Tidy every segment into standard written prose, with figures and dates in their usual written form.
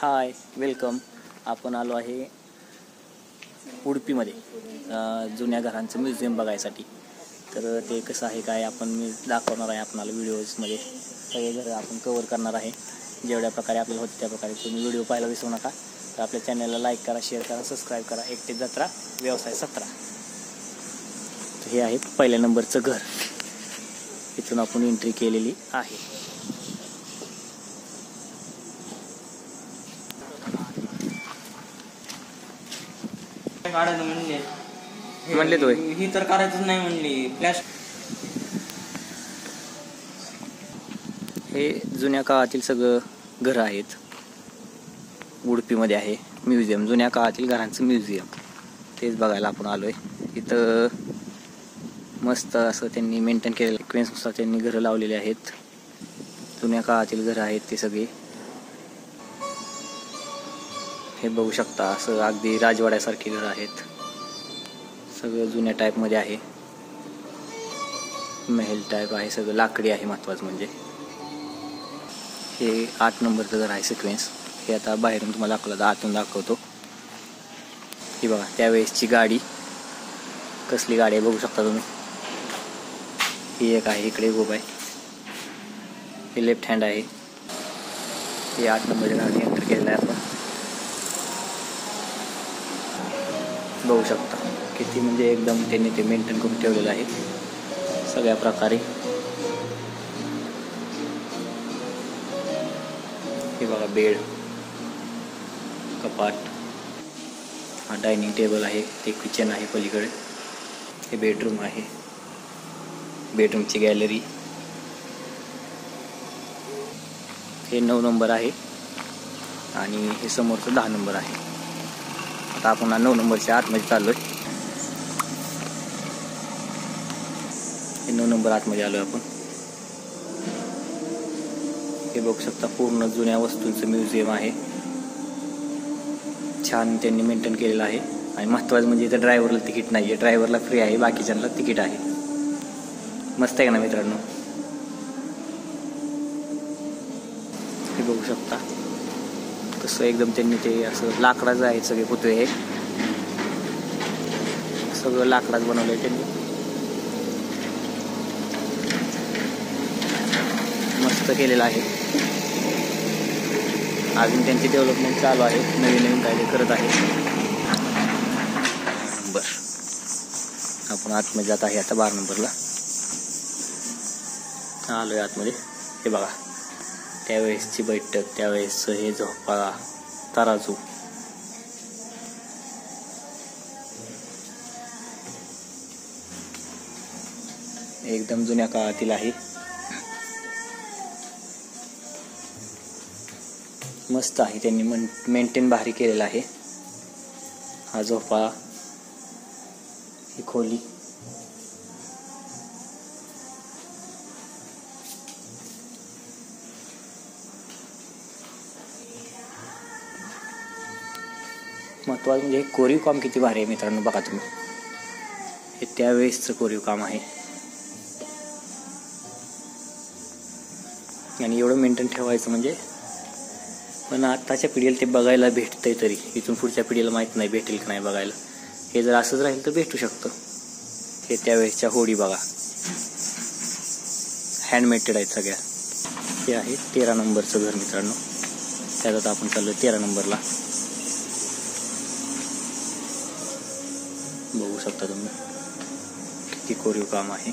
हाय, welcome. आपण आलो आहे उडपीमध्ये जुन्या घरांचं म्युझियम बघायसाठी. तर ते कसं आहे काय आपण मी दाखवणार आहे आपणाला व्हिडिओजमध्ये. सगळे घरं आपण कवर करणार आहे. जेवढ्या प्रकारे आपल्याला होते त्या प्रकारे तुम्ही व्हिडिओ पाहायला विसरू नका. तर आपल्या चॅनलला लाईक करा, शेअर करा, सबस्क्राईब करा. एकटे जत्रा व्यवसाय 17. तर हे आहे पहिल्या नंबरचं घर. इथून आपण एंट्री केलेली आहे. काढायला म्हणले तो ही तर करायचंच नाही म्हणली. फ्लॅश हे जुन्या काळातील सगळं घरं आहेत. उडपीमध्ये आहे म्युझियम, जुन्या काळातील घरांचं म्युझियम. तेच बघायला आपण आलोय. इथं मस्त असं त्यांनी मेंटेन केलेलं सिक्वेन्सनुसार त्यांनी घरं लावलेली आहेत. जुन्या काळातील घरं आहेत ते सगळे. हे बघू शकता, असं अगदी राजवाड्यासारखी घरं आहेत. सगळं जुन्या टाईपमध्ये आहे. महल टाईप आहे, सगळं लाकडी आहे. महत्त्वाचं म्हणजे हे 8 नंबरचं घर आहे सिक्वेन्स. हे आता बाहेरून तुम्हाला दाखवलं, आतून दाखवतो. ही बघा त्यावेळेसची गाडी, कसली गाडी आहे बघू शकता तुम्ही. ही एक आहे, इकडे उभं आहे. हे लेफ्ट हँड आहे. हे 8 नंबरच्या गाडी एंटर केलेलं आहे आपण. बघू शकता किती म्हणजे एकदम त्यांनी ते मेंटेन करून ठेवलेलं आहे सगळ्या प्रकारे. हे बघा बेड, कपाट, हा डायनिंग टेबल आहे. ते किचन आहे पलीकडे. हे बेडरूम आहे, बेडरूमची गॅलरी. हे 9 नंबर आहे आणि हे समोरचं 10 नंबर आहे. आता आपण 9 नंबरच्या आतमध्ये चाललोय. हे 9 नंबर आतमध्ये आलोय आपण. हे बघू शकता पूर्ण जुन्या वस्तूंचं म्युझियम आहे. छान त्यांनी मेंटेन केलेलं आहे. आणि महत्त्वाचं म्हणजे इथं ड्रायव्हरला तिकीट नाही आहे. ड्रायव्हरला फ्री आहे, बाकीच्यांना तिकीट आहे. मस्त आहे ना मित्रांनो. हे बघू शकता कसं एकदम त्यांनी ते असं लाकडाचं आहे. सगळे पुतळे हे सगळं लाकडाच बनवलंय त्यांनी. मस्त केलेलं आहे. अजून त्यांची डेव्हलपमेंट चालू आहे. नवीन नवीन काय करत आहे. बरं, आपण आतमध्ये जात आहे आता 12 नंबरला आलोय आतमध्ये. हे बघा त्यावेळेसची बैठक, त्यावेळेस हे झोपाळा, तराजू. एकदम जुन्या काळातील आहे. मस्त आहे. त्यांनी मेंटेन भारी केलेला आहे. हा झोपाळा, ही खोली. महत्त्वाचं म्हणजे कोरीव काम किती भारी आहे मित्रांनो. बघा तुम्ही, हे त्यावेळेसचं कोरीव काम आहे. आणि एवढं मेंटेन ठेवायचं म्हणजे, पण आत्ताच्या पिढीला ते बघायला भेटतंय. तरी इथून पुढच्या पिढीला माहीत नाही भेटेल की नाही बघायला. हे जर असंच राहील तर भेटू शकतं. हे त्यावेळेसच्या होडी बघा, हँडमेडेड आहेत सगळ्या. हे आहे 13 नंबरचं घर मित्रांनो. त्यात आता आपण चाललो 13 नंबरला. बघू शकता तुम्ही किती कोरीव काम आहे.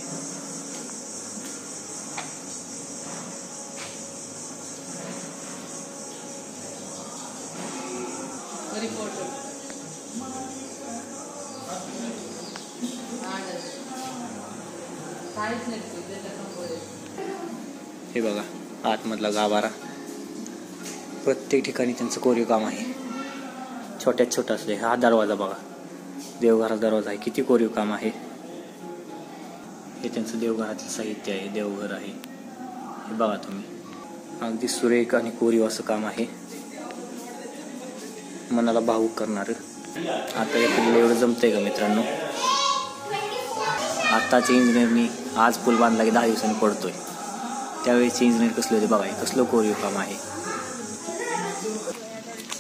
हे बघा आतमधला गाभारा. प्रत्येक ठिकाणी त्यांचं कोरीव काम आहे. छोट्यात छोटा असले. हा दरवाजा बघा, देवघराचा दरवाजा आहे. किती कोरीव काम आहे. हे त्यांचं देवघरातील साहित्य आहे. देवघर आहे हे बघा तुम्ही. अगदी सुरेख आणि कोरीव असं काम आहे. मनाला भावूक करणार. आता या पिढीला एवढं जमतंय का मित्रांनो. आत्ताच्या इंजिनियरनी आज पूल बांधला की 10 दिवसांनी पडतोय. त्यावेळेसचे इंजिनियर कसले होते बघा. कसलं कोरीव काम आहे.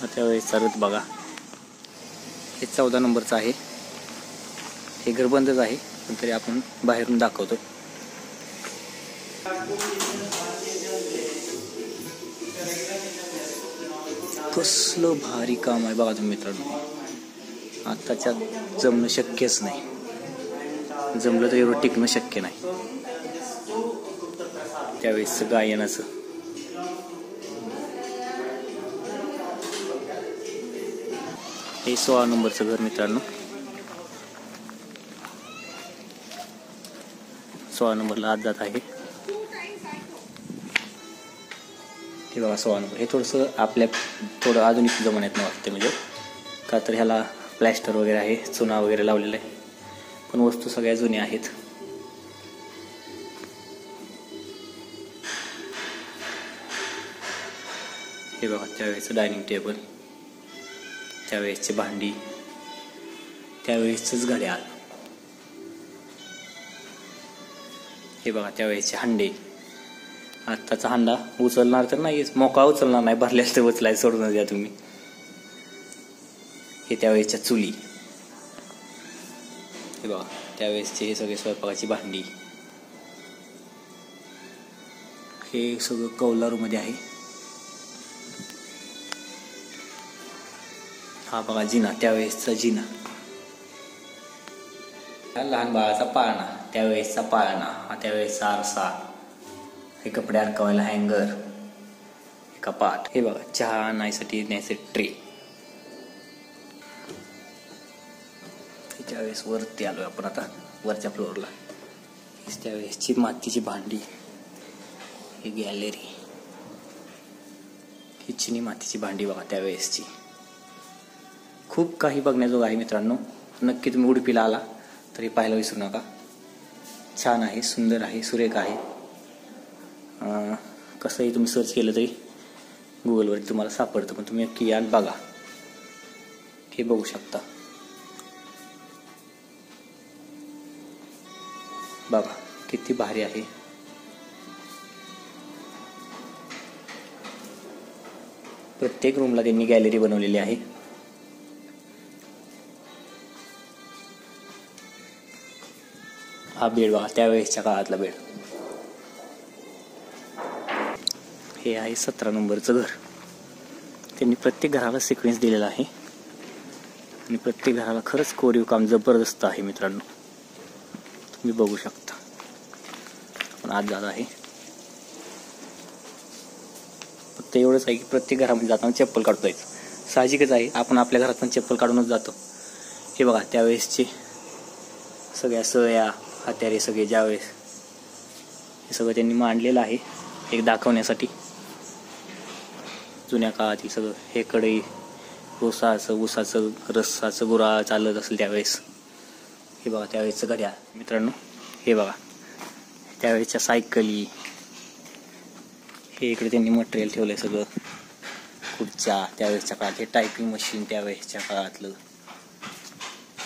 त्यावेळेसचा रथ बघा. हे 14 नंबरचं आहे. हे घर बंदच आहे पण तरी आपण बाहेरून दाखवतो. कसलं भारी काम आहे बघा तुम्ही मित्रांनो. आताच्या जमणं शक्यच नाही. जमलं तर एवढं टिकणं शक्य नाही. त्यावेळेस गायनाचं हे 16 नंबरचं घर मित्रांनो. 16 नंबरला आत जात आहे. हे बघा 16 नंबर. हे थोडंसं आपल्या थोडं आधुनिक जमान्यात वाटते म्हणजे का तर ह्याला प्लॅस्टर वगैरे आहे, चुना वगैरे लावलेला आहे पण वस्तू सगळ्या जुन्या आहेत. हे बघा त्यावेळेचं डायनिंग टेबल, त्यावेळेसची भांडी, त्यावेळेसच घड्याळ. हे बघा त्यावेळेसचे हांडे. आत्ताचा हांडा उचलणार तर नाही, मोका उचलणार नाही, भरल्यास तर उचलाय सोडून द्या तुम्ही. हे त्यावेळेसच्या चुली. हे बघा त्यावेळेसचे हे सगळे स्वयंपाकाची भांडी. हे सगळं कौलारूमध्ये आहे. हा बघा जिना, त्यावेळेसचा जिना. लहान बाळाचा पाळणा, त्यावेळेसचा पाळणा. हा त्यावेळेसचा आरसा. हे कपडे अडकवायला हँगर, हे कपाट. हे बघा चहा आणायसाठी ट्रे. त्यावेळेस वरती आलोय आपण आता वरच्या फ्लोअरला. त्यावेळेसची मातीची भांडी. ही गॅलरी. ही चिनी मातीची भांडी बघा त्यावेळेसची. खूप काही बघण्याजोगं आहे मित्रांनो. नक्की तुम्ही उडुपीला आला तरी पाहायला विसरू नका. छान आहे, सुंदर आहे, सुरेख आहे. कसंही तुम्ही सर्च केलं तरी गुगलवरती तुम्हाला सापडतं पण तुम्ही नक्की या बघा. हे बघू शकता बघा किती भारी आहे. प्रत्येक रूमला त्यांनी गॅलरी बनवलेली आहे. हा बेड बघा त्यावेळेसच्या काळातला बेड. हे आहे 17 नंबरचं घर. त्यांनी प्रत्येक घराला सिक्वेन्स दिलेला आहे आणि प्रत्येक घराला खरंच कोरीव काम जबरदस्त आहे मित्रांनो. तुम्ही बघू शकता. आपण आज जात आहे. फक्त एवढंच आहे की प्रत्येक घरामध्ये जाताना चप्पल काढता येतं. साहजिकच आहे, आपण आपल्या घरात पण चप्पल काढूनच जातो. हे बघा त्यावेळेसचे सगळ्या सळ्या हत्यारे सगळे ज्यावेळेस हे सगळं त्यांनी मांडलेलं आहे एक दाखवण्यासाठी. जुन्या काळातील सगळं. हे कढई, ऊसाचं रसाचं गुराळ चालत असेल त्यावेळेस. हे बघा त्यावेळेसचं घड्याळ मित्रांनो. हे बघा त्यावेळेसच्या सायकली. हे इकडे त्यांनी मटेरियल ठेवलंय सगळं. खुर्च्या त्यावेळेसच्या काळात. हे टायपिंग मशीन त्यावेळेसच्या काळातलं.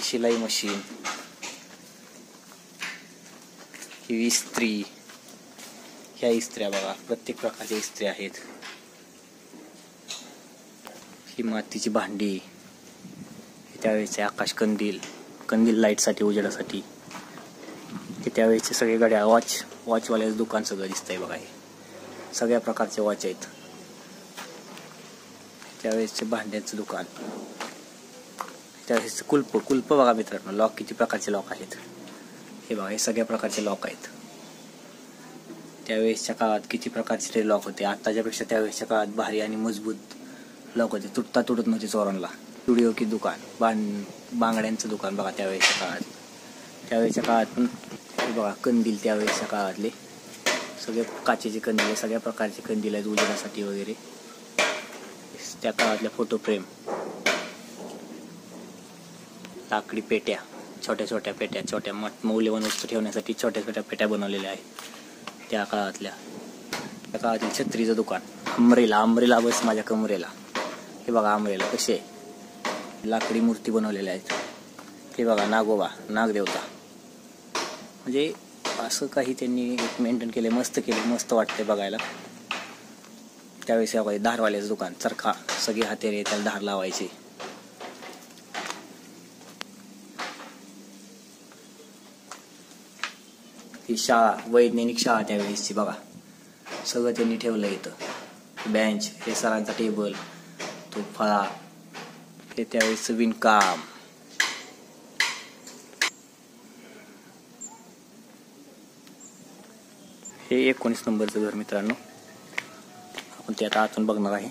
शिलाई मशीन. ही इस्त्री. ह्या इस्त्र्या बघा प्रत्येक प्रकारच्या इस्त्री आहेत. ही मातीची भांडी. त्यावेळेचे आकाश कंदील लाईटसाठी उजेडासाठी. हे त्यावेळेचे सगळे गाड्या. वॉचवाल्याचं दुकान सगळं दिसतंय बघा. हे सगळ्या प्रकारचे वॉच आहेत. त्यावेळेसचे भांड्याचं दुकान. त्यावेळेस कुल्प बघा मित्रांनो. लॉक किती प्रकारचे लॉक आहेत. हे बघा हे सगळ्या प्रकारचे लॉक आहेत. त्यावेळेसच्या काळात किती प्रकारचे ते लॉक होते. आताच्यापेक्षा त्यावेळेसच्या काळात भारी आणि मजबूत लॉक होते. तुटत नव्हते चोरांना. स्टुडिओ की दुकान. बांगड्यांचं दुकान बघा त्यावेळेसच्या काळात. त्यावेळेसच्या काळात पण हे बघा कंदील. त्यावेळेसच्या काळातले सगळे काचेचे कंदील. सगळ्या प्रकारचे कंदील आहेत उजेडासाठी वगैरे. त्या काळातल्या फोटो फ्रेम. लाकडी पेट्या. छोट्या पेट्या. छोट्या मौल्यवान वस्तू ठेवण्यासाठी छोट्या पेट्या बनवलेल्या आहेत त्या काळातल्या. त्या काळातील छत्रीचं दुकान. आंब्रेला बस माझ्या कमरेला. हे बघा आंब्रेला कसे लाकडी मूर्ती बनवलेल्या आहेत. हे बघा नागोबा, नागदेवता. म्हणजे असं काही त्यांनी मेंटेन केले. मस्त केले. मस्त वाटते बघायला. त्यावेळेस या धारवाल्याचं दुकान चरखा, सगळे हातेरे त्याला धार लावायचे. ही शाळा, वैज्ञानिक शाळा त्यावेळेसची बघा, सगळं त्यांनी ठेवलं इथं. बेंच, हे सरांचा टेबल, तो फळा, हे त्यावेळेसचं विणकाम. हे 19 नंबरचं घर मित्रांनो, आपण ते आता आतून बघणार आहे.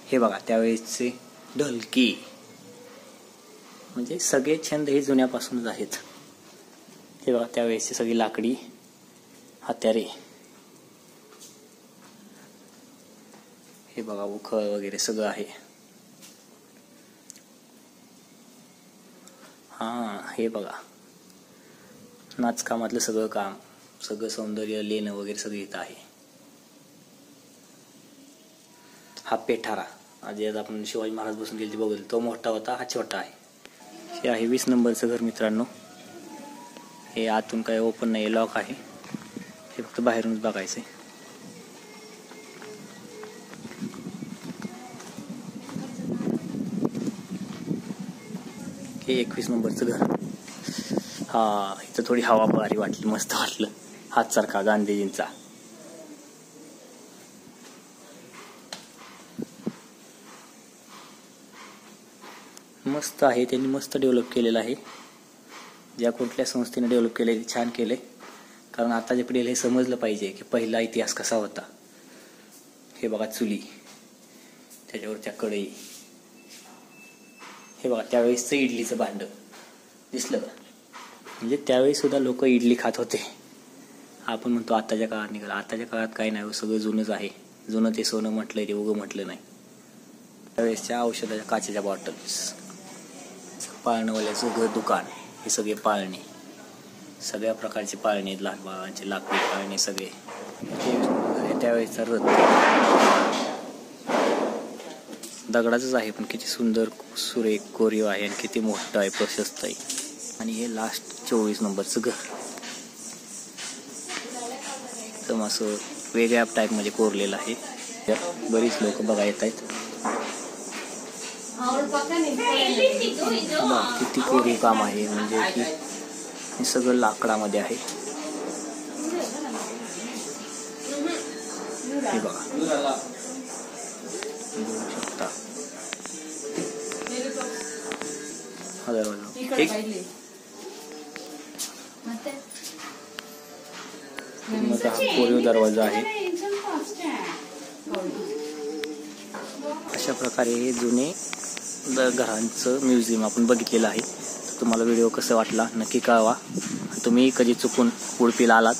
हे बघा त्यावेळेसचे ढोलकी, म्हणजे सगळे छंद हे जुन्यापासूनच आहेत. हे बघा त्यावेळेसची सगळी लाकडी हत्यारे. हे बघा उखळ वगैरे सगळं आहे. हे बघा नाचकामातलं सगळं काम, सगळं सौंदर्य लेणं वगैरे सगळं इथं आहे. हा पेठारा, आज आपण शिवाजी महाराज बसून गेले ते बघू, तो मोठा होता, हा छोटा आहे. हे आहे 20 नंबरचं घर मित्रांनो. हे आतून काही ओपन नाही, लॉक आहे. हे फक्त बाहेरूनच बघायचंय. हे 21 नंबरचं घर. इथं थोडी हवा भारी वाटली, मस्त वाटलं. हात चरखा गांधीजींचा. मस्त आहे, त्यांनी मस्त डेव्हलप केलेलं आहे. ज्या कुठल्या संस्थेने डेव्हलप केले छान केले, कारण आताच्या पिढीला हे समजलं पाहिजे की पहिला इतिहास कसा होता. हे बघा चुली, त्याच्यावरच्या कढई. हे बघा त्यावेळेसचं इडलीचं भांड दिसलं का, म्हणजे त्यावेळी सुद्धा लोक इडली खात होते. आपण म्हणतो आताच्या काळात निघाला, आताच्या काळात काही नाही, सगळं जुनंच आहे. जुनं ते सोनं म्हटलंय, ते उगं म्हटलं नाही. त्यावेळेसच्या औषधाच्या काचेच्या बॉटल्स, पाळणंवाल्याचं दुकान, हे सगळे पाळणे, सगळ्या प्रकारचे पाळणे, लहान बाळांचे लाकडी पाळणे सगळे. त्यावेळेसचा रथ दगडाचंच आहे, पण किती सुंदर सुरेख कोरीव आहे आणि किती मोठं आहे, प्रशस्त आहे. आणि हे लास्ट 24 नंबरचं घर, एकदम असं वेगळ्या टाईपमध्ये कोरलेलं आहे. बरीच लोक बघा येत आहेत. किती कोरीव काम आहे, म्हणजे की हे सगळं लाकडामध्ये आहे. हे बघा बघू शकता. कोरीव दरवाजा आहे. अशा प्रकारे हे जुने घरांचं म्युझियम आपण बघितलेलं आहे. तर तुम्हाला व्हिडिओ कसा वाटला नक्की कळवा. तुम्ही कधी चुकून उडपीला आलात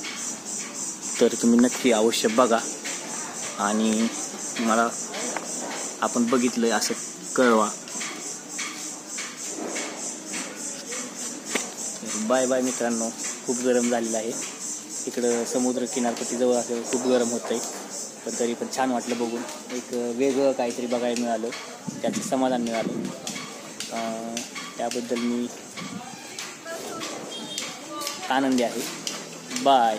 तर तुम्ही नक्की अवश्य बघा आणि मला आपण बघितलंय असं कळवा. बाय बाय मित्रांनो. खूप गरम झालेलं आहे इकडं, समुद्र किनारपट्टीजवळ असं खूप गरम होत आहे, पण तरी पण छान वाटलं बघून. एक वेगळं काहीतरी बघायला मिळालं, त्याचं समाधान मिळालं. त्याबद्दल मी आनंदी आहे. बाय.